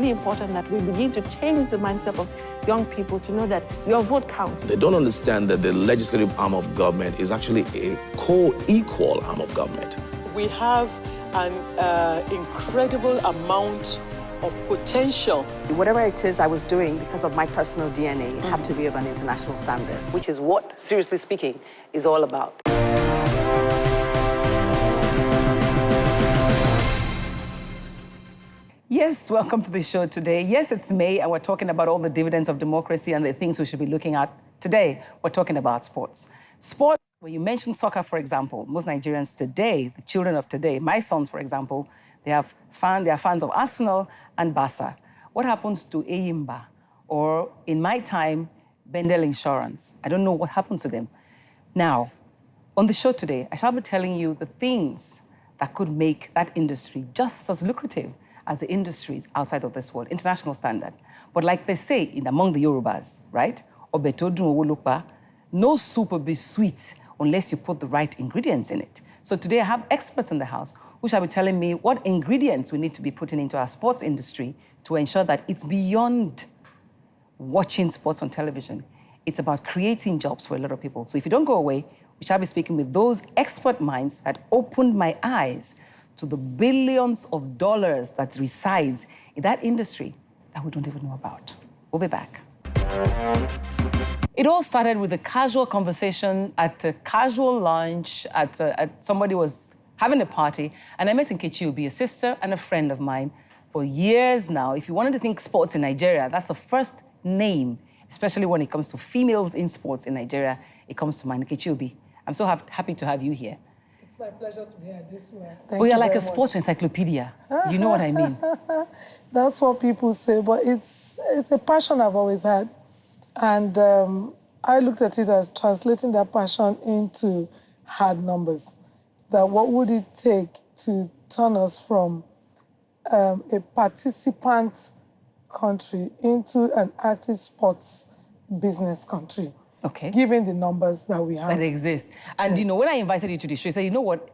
really important that we begin to change the mindset of young people to know that your vote counts. They don't understand that the legislative arm of government is actually a co-equal arm of government. We have an incredible amount of potential. Whatever it is I was doing, because of my personal DNA, it had to be of an international standard. Which is what, seriously speaking, is all about. Yes, welcome to the show today. Yes, it's May, and we're talking about all the dividends of democracy and the things we should be looking at. Today, we're talking about sports. Sports, when you mention soccer, for example, most Nigerians today, the children of today, my sons, for example, they are fans of Arsenal and Barca. What happens to Eyimba or, in my time, Bendel Insurance? I don't know what happens to them. Now, on the show today, I shall be telling you the things that could make that industry just as lucrative as the industries outside of this world, international standard. But like they say among the Yorubas, right? No soup will be sweet unless you put the right ingredients in it. So today I have experts in the house who shall be telling me what ingredients we need to be putting into our sports industry to ensure that it's beyond watching sports on television. It's about creating jobs for a lot of people. So if you don't go away, we shall be speaking with those expert minds that opened my eyes to the billions of dollars that resides in that industry that we don't even know about. We'll be back. It all started with a casual conversation at a casual lunch somebody was having a party, and I met Nkechi Obi, a sister and a friend of mine for years now. If you wanted to think sports in Nigeria, that's the first name, especially when it comes to females in sports in Nigeria, it comes to mind. Nkechi Obi, I'm so happy to have you here. It's my pleasure to be here this way. We are like a sports encyclopedia. You know what I mean? That's what people say, but it's a passion I've always had. And I looked at it as translating that passion into hard numbers. That what would it take to turn us from a participant country into an active sports business country? Okay. Given the numbers that we have. That exist. And yes. You know, when I invited you to the show, you said, you know what?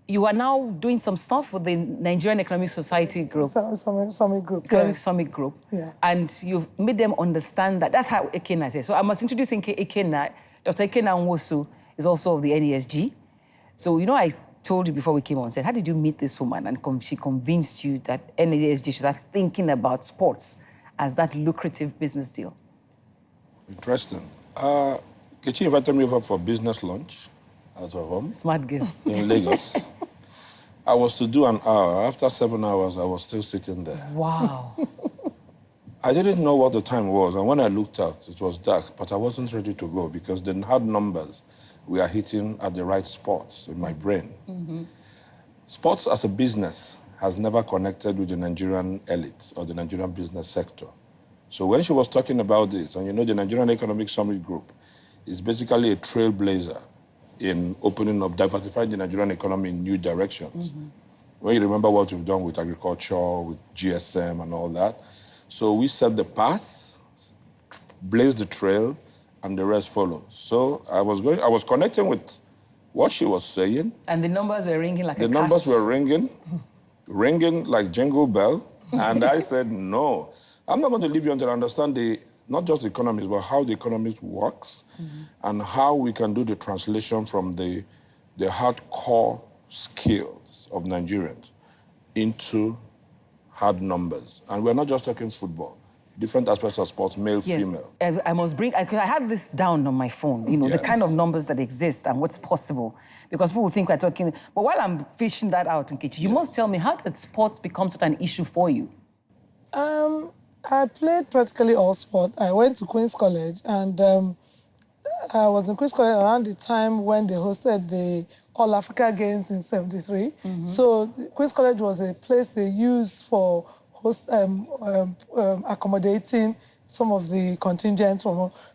You are now doing some stuff with the Nigerian Economic Society group. Summit group. Economic yes. Summit group. Yeah. And you've made them understand that. That's how Ikenna says. So I must introduce Ikenna. Dr. Ikenna Nwosu is also of the NESG. So, you know, I told you before we came on, said, how did you meet this woman? And she convinced you that NESG should start thinking about sports as that lucrative business deal. Interesting. Nkechi invited me over for business lunch at her home. Smart girl. In Lagos. I was to do an hour. After 7 hours, I was still sitting there. Wow. I didn't know what the time was, and when I looked out, it was dark, but I wasn't ready to go because the hard numbers we are hitting at the right spots in my brain. Mm-hmm. Sports as a business has never connected with the Nigerian elite or the Nigerian business sector. So when she was talking about this, and you know the Nigerian Economic Summit Group is basically a trailblazer in opening up, diversifying the Nigerian economy in new directions. Mm-hmm. When you remember what we've done with agriculture, with GSM and all that. So we set the path, blazed the trail, and the rest follows. So I was connecting with what she was saying. And the numbers were ringing like the numbers were ringing like jingle bell. And I said, no, I'm not going to leave you until I understand not just the economics, but how the economics works, mm-hmm. and how we can do the translation from the hardcore skills of Nigerians into hard numbers. And we're not just talking football. Different aspects of sports, male, yes. female. I must bring, I have this down on my phone, you know, yes. the kind of numbers that exist and what's possible. Because people think we're talking, but while I'm fishing that out, Nkechi, you must tell me, how did sports become such an issue for you? I played practically all sport. I went to Queen's College, and I was in Queen's College around the time when they hosted the All Africa Games in '73. Mm-hmm. So Queen's College was a place they used for accommodating some of the contingents.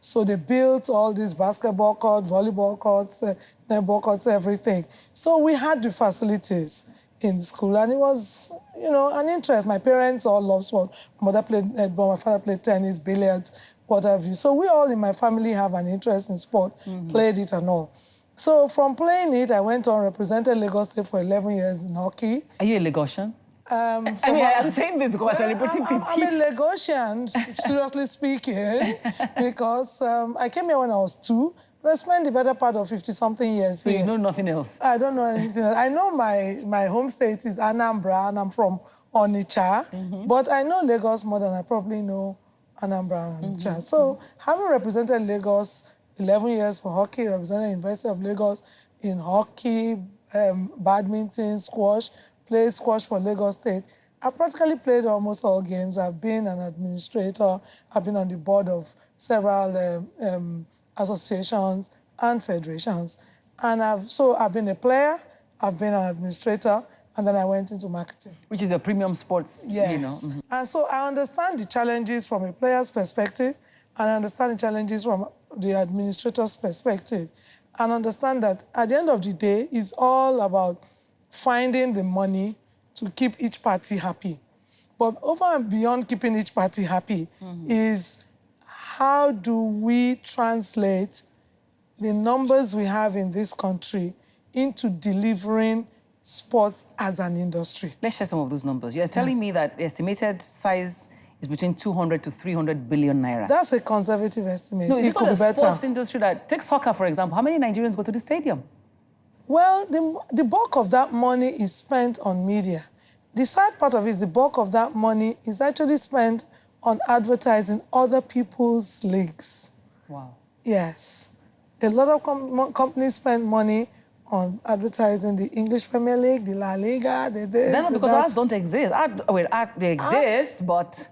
So they built all these basketball courts, volleyball courts, netball courts, everything. So we had the facilities in school, and it was, you know, an interest. My parents all loved sport. My mother played netball, my father played tennis, billiards, what have you. So we all in my family have an interest in sport, mm-hmm. played it and all. So from playing it, I went on, represented Lagos State for 11 years in hockey. Are you a Lagosian? I'm saying this because we're celebrating 50. I'm a Lagosian, seriously speaking, because I came here when I was 2. But I spent the better part of 50-something years So here. you know nothing else? I don't know anything else. I know my home state is Anambra, and I'm from Onitsha. But I know Lagos more than I probably know Anambra and Onitsha. So having represented Lagos 11 years for hockey, represented University of Lagos in hockey, badminton, squash, played squash for Lagos State. I practically played almost all games. I've been an administrator. I've been on the board of several associations and federations. And I've been a player, I've been an administrator, and then I went into marketing. Which is a premium sports, Yes. you know. And so I understand the challenges from a player's perspective, and I understand the challenges from the administrator's perspective, and understand that at the end of the day, it's all about finding the money to keep each party happy. But over and beyond keeping each party happy is how do we translate the numbers we have in this country into delivering sports as an industry? Let's share some of those numbers. You're telling me that the estimated size is between 200 to 300 billion naira. That's a conservative estimate. No, it it's could not be a better. sports industry that... Take soccer, for example. How many Nigerians go to the stadium? Well, the bulk of that money is spent on media. The sad part of it is the bulk of that money is actually spent on advertising other people's leagues. Wow. Yes. A lot of companies spend money on advertising the English Premier League, the La Liga, the this, That's not the because that. ours don't exist. They exist, but...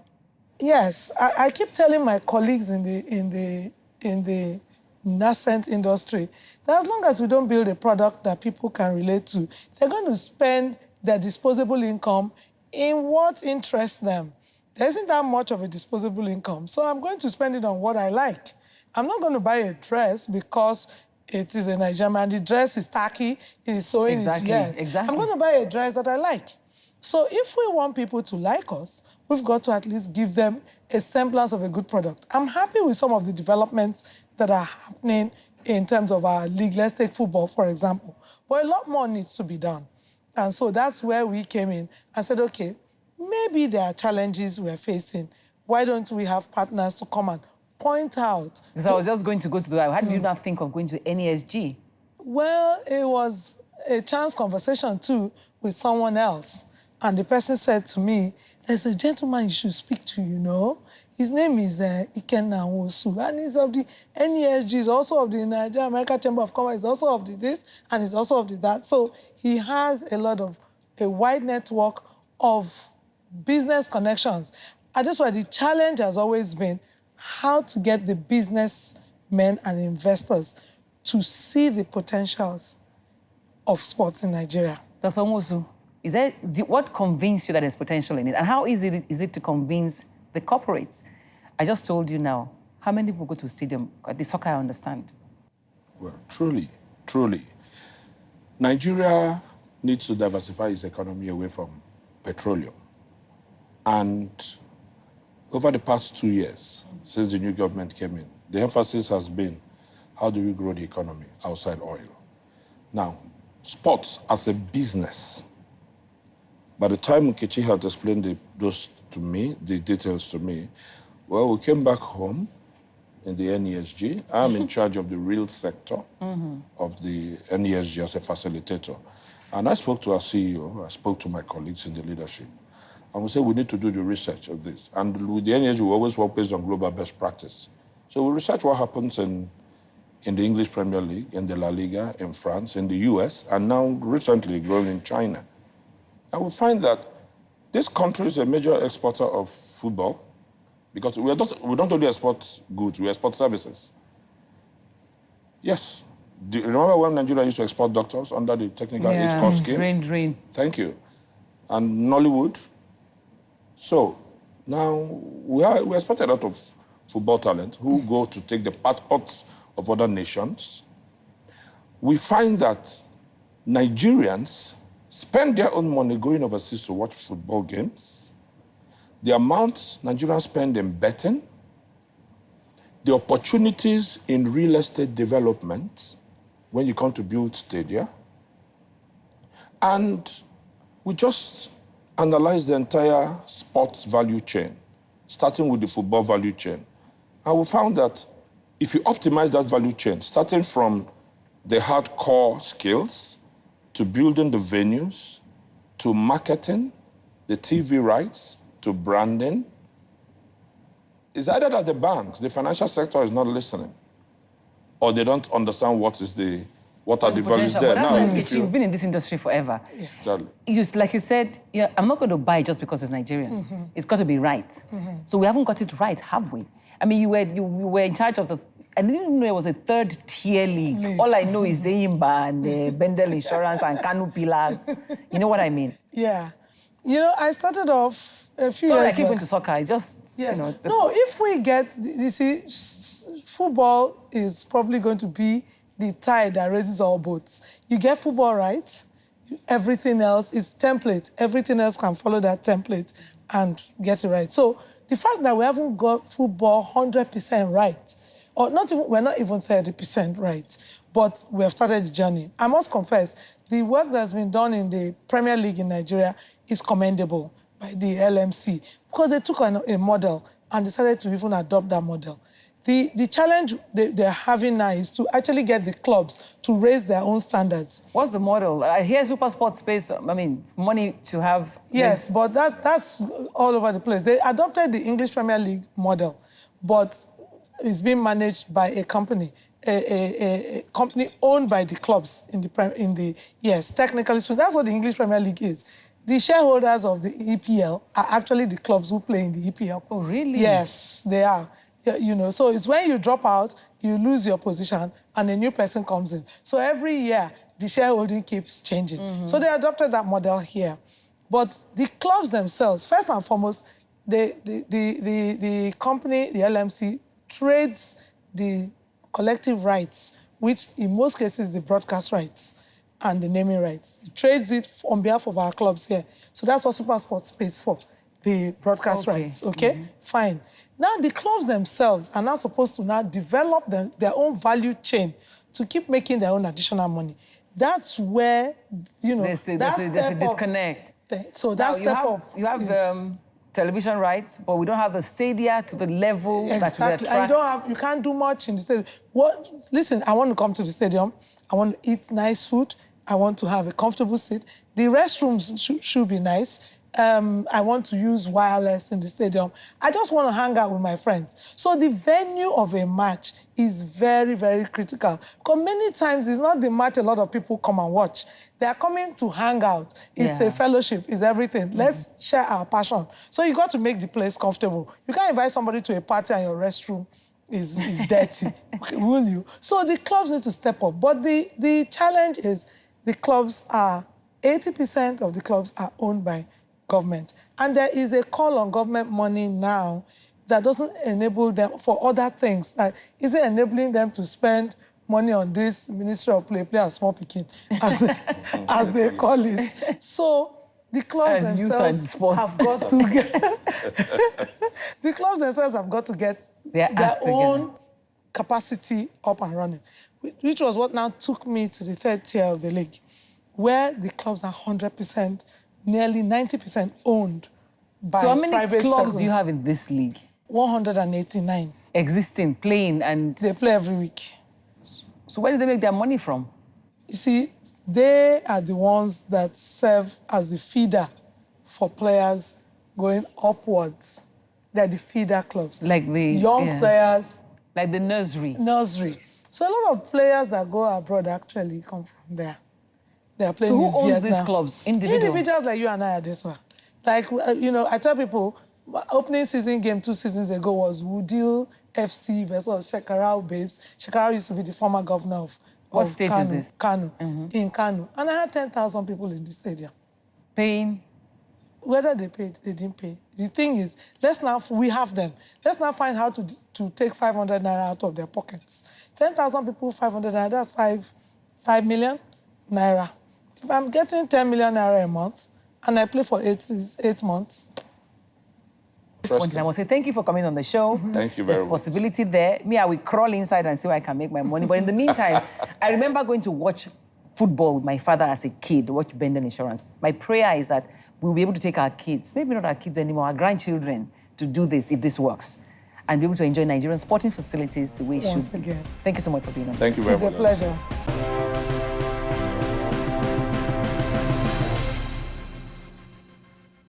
Yes, I keep telling my colleagues in the nascent industry that as long as we don't build a product that people can relate to, they're going to spend their disposable income in what interests them. There isn't that much of a disposable income, so I'm going to spend it on what I like. I'm not going to buy a dress because it is a Nigerian and the dress is tacky, it is sewing, Exactly, yes. exactly. I'm going to buy a dress that I like. So if we want people to like us, we've got to at least give them a semblance of a good product. I'm happy with some of the developments that are happening in terms of our league. Let's take football, for example. But a lot more needs to be done. And so that's where we came in and said, okay, maybe there are challenges we're facing. Why don't we have partners to come and point out? Because I was just going to go to that. How did you not think of going to NESG? Well, it was a chance conversation, too, with someone else. And the person said to me, there's a gentleman you should speak to, you know. His name is Ikenna Nwosu, and he's of the NESG, he's also of the Nigeria American Chamber of Commerce, he's also of the this, and he's also of the that. So he has a wide network of business connections. And that's why the challenge has always been how to get the businessmen and investors to see the potentials of sports in Nigeria. Dr. Nwosu, what convinced you that there's potential in it? And how easy is it to convince the corporates? I just told you now, how many people go to a stadium? The soccer, I understand. Well, truly, Nigeria needs to diversify its economy away from petroleum. And over the past 2 years, since the new government came in, the emphasis has been, how do we grow the economy outside oil? Now, sports as a business, by the time Nkechi had explained those to me, the details to me, well, we came back home in the NESG. I'm in charge of the real sector of the NESG as a facilitator. And I spoke to our CEO, I spoke to my colleagues in the leadership, and we said we need to do the research of this. And with the NESG, we always work based on global best practice. So we research what happens in the English Premier League, in the La Liga, in France, in the US, and now recently growing in China. And we find that this country is a major exporter of football because we don't only export goods, we export services. Yes. Do you remember when Nigeria used to export doctors under the technical age cost scheme? Drain. Thank you. And Nollywood. So now we export a lot of football talent who go to take the passports of other nations. We find that Nigerians spend their own money going overseas to watch football games. The amount Nigerians spend in betting, the opportunities in real estate development when you come to build stadia, and we just analyzed the entire sports value chain, starting with the football value chain. And we found that if you optimize that value chain, starting from the hardcore skills, to building the venues, to marketing, the TV rights, to branding, it's either that the banks, the financial sector is not listening, or they don't understand what are the values there. But that's why, Nkechi, you've been in this industry forever. Exactly. Like you said, I'm not going to buy just because it's Nigerian. It's got to be right. So we haven't got it right, have we? I mean, you were in charge of the... I didn't even know it was a third-tier league. All I know is Zeyimba and Bendel Insurance and Kanu Pillars. You know what I mean? Yeah. You know, I started off a few Sorry, years I keep back. into soccer. It's just, Yes. you know... No, if we get... You see, football is probably going to be the tide that raises all boats. You get football right, everything else is template. Everything else can follow that template and get it right. So the fact that we haven't got football 100% right, or we're not even 30% right, but we have started the journey. I must confess, the work that's been done in the Premier League in Nigeria is commendable by the LMC, because they took a model and decided to even adopt that model. The challenge they're having now is to actually get the clubs to raise their own standards. What's the model? I hear Super Sports space, I mean, money to have... Yes, but that's all over the place. They adopted the English Premier League model, but it's being managed by a company, a company owned by the clubs yes, technically speaking. That's what the English Premier League is. The shareholders of the EPL are actually the clubs who play in the EPL. Oh, really? Yes, they are. You know, so it's when you drop out, you lose your position, and a new person comes in. So every year, the shareholding keeps changing. So they adopted that model here. But the clubs themselves, first and foremost, the company, the LMC, trades the collective rights, which in most cases is the broadcast rights and the naming rights. It trades it on behalf of our clubs here. So that's what Super Sports pays for, the broadcast rights, okay? Fine. Now, the clubs themselves are now supposed to now develop their own value chain to keep making their own additional money. That's where, you know, There's a disconnect. So that's you have television rights, but we don't have the stadia to the level that we attract. You can't do much in the stadium. Listen, I want to come to the stadium. I want to eat nice food. I want to have a comfortable seat. The restrooms should be nice. I want to use wireless in the stadium. I just want to hang out with my friends. So the venue of a match is very, very critical. Because many times it's not the match a lot of people come and watch. They are coming to hang out. It's a fellowship, it's everything. Let's share our passion. So you got to make the place comfortable. You can't invite somebody to a party and your restroom is dirty, will you? So the clubs need to step up. But the challenge is the clubs 80% of the clubs are owned by government. And there is a call on government money now that doesn't enable them for other things. Like, is it enabling them to spend money on this Ministry of Play and Small Picking, as they call it? So the clubs themselves have got to get... the clubs themselves have got to get their own capacity up and running, which was what now took me to the third tier of the league, where the clubs are 100%, nearly 90% owned by private sector. So how many clubs do you have in this league? 189. Existing, playing, and... They play every week. So where do they make their money from? You see, they are the ones that serve as the feeder for players going upwards. They're the feeder clubs. Like the... Young players. Like the nursery. Nursery. So a lot of players that go abroad actually come from there. They are playing in Vietnam. So who owns these clubs? Individuals like you and I, Adesuwa. Like, you know, I tell people, opening season game 2 seasons ago was Woodil FC versus Shekarau Babes. Shekarau used to be the former governor of What state Kano, is this? Kano, in Kano. And I had 10,000 people in the stadium. Paying? Whether they paid, they didn't pay. The thing is, we have them. Let's now find how to take 500 naira out of their pockets. 10,000 people, 500 naira, that's 5 million naira. If I'm getting 10 million naira a month, and I play for 8 months. At this point, I want to say thank you for coming on the show. Thank you very much. There's possibility there. Me, I will crawl inside and see where I can make my money. But in the meantime, I remember going to watch football with my father as a kid, watch Benden Insurance. My prayer is that we'll be able to take our kids, maybe not our kids anymore, our grandchildren, to do this if this works, and be able to enjoy Nigerian sporting facilities the way it should be. Once again. Thank you so much for being on. Thank you very much. It's a pleasure.